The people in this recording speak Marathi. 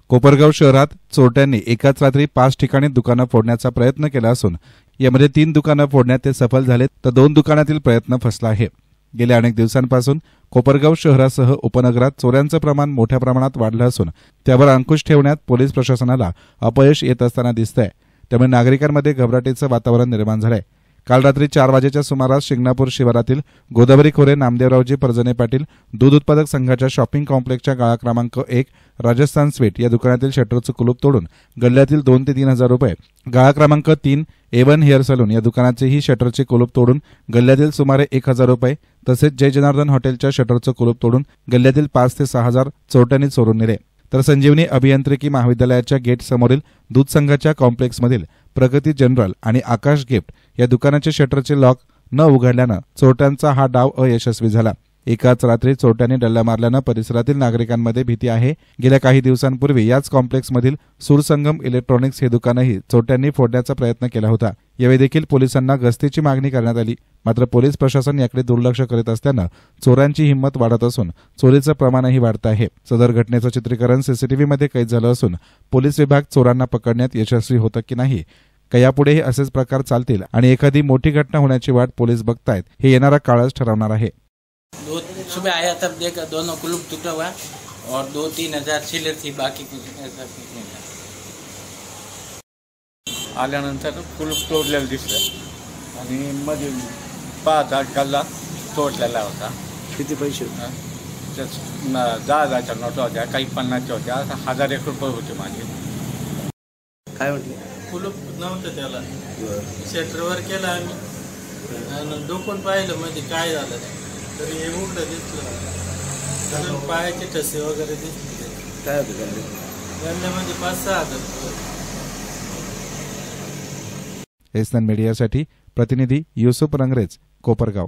कोपरगाव शहरात चोरट्यांनी एकाच रात्री 5 ठिकाणी दुकानं फोडण्याचा प्रयत्न केला असून यामध्ये 3 दुकानं फोडण्यात ते सफल झाले तर 2 दुकानातील प्रयत्न फसला आहे। गेल्या अनेक दिवसांपासून कोपरगाव शहरासह उपनगरात चोऱ्यांचं प्रमाण मोठ्या प्रमाणात वाढलं असून त्यावर अंकुश ठेवण्यात पोलीस प्रशासनाला अपयश येत असताना दिसतंय। त्यामुळे नागरिकांमध्ये घबराटीचं वातावरण निर्माण झालंय। काल रात्री 4 वाजेच्या सुमारास शिंगणापूर शिवारातील गोदावरी खोरे नामदेवरावजी परजने पाटील दूध उत्पादक संघाच्या शॉपिंग कॉम्प्लेक्सच्या गाळा क्रमांक 1 राजस्थान स्वीट या दुकानातील शटरचं कुलूप तोडून गल्ल्यातील 2 ते 3 हजार रुपये, गाळा क्रमांक 3 A1 हेअर सलून या दुकानाचेही शटरचे कुलूप तोडून गल्ल्यातील सुमारे 1000 रुपये तसेच जय जनार्दन हॉटेलच्या शटरचं कुलूप तोडून गल्ल्यातील 5 ते 6 हजार चोरट्यांनी चोरून नेले। तर संजीवनी अभियांत्रिकी महाविद्यालयाच्या गेट समोरील दूध संघाच्या कॉम्प्लेक्समधील प्रगती जनरल आणि आकाश गिफ्ट या दुकानाचे शटरचे लॉक न उघडल्यानं चोरट्यांचा हा डाव अयशस्वी झाला। एकाच रात्री चोरट्यांनी डल्ला मारल्यानं परिसरातील नागरिकांमध्ये भीती आहे। गेल्या काही दिवसांपूर्वी याच कॉम्प्लेक्समधील सूरसंगम इलेक्ट्रॉनिक्स हे दुकानही चोरट्यांनी फोडण्याचा प्रयत्न केला होता। यावेळी देखील पोलिसांना गस्तीची मागणी करण्यात आली, मात्र पोलीस प्रशासन याकडे दुर्लक्ष करीत असल्यानं चोरांची हिंमत वाढत असून चोरीचं प्रमाणही वाढत आहे। सदर घटनेचं चित्रीकरण सीसीटीव्हीमध्ये कैद झालं असून पोलीस विभाग चोरांना पकडण्यात यशस्वी होतं की नाही का यापुढेही असेच प्रकार चालतील आणि एखादी मोठी घटना होण्याची वाट पोलीस बघतायत हे येणारा काळच ठरवणार आहे। सुबह आया तब देखा दोनों कुलूप टूटा हुआ और 2-3 हजार चिल्लर थी, बाकी कुछ ऐसा कुछ नहीं था। आल्यानंतर कुलूप तोडलेलं दिसलं आणि मध्ये 5,000 गल्ला तोडलेला होता। किती पैसे? 10,000च्या नोटा होत्या, काही 50च्या होत्या, 1001 रुपये होते माझे। काय म्हटले? कुलूप नव्हतं त्याला, शटरवर केला आम्ही आणि डोकून पाहिलं मध्ये काय झालं तरी हे उघडं दिसलं, पायाचे ठसे वगैरे दिसले। काय होतं गल्ल्यामध्ये 5-6 हजार। एसएन मीडियासाठी प्रतिनिधी युसुफ रंगरेज, कोपरगाव।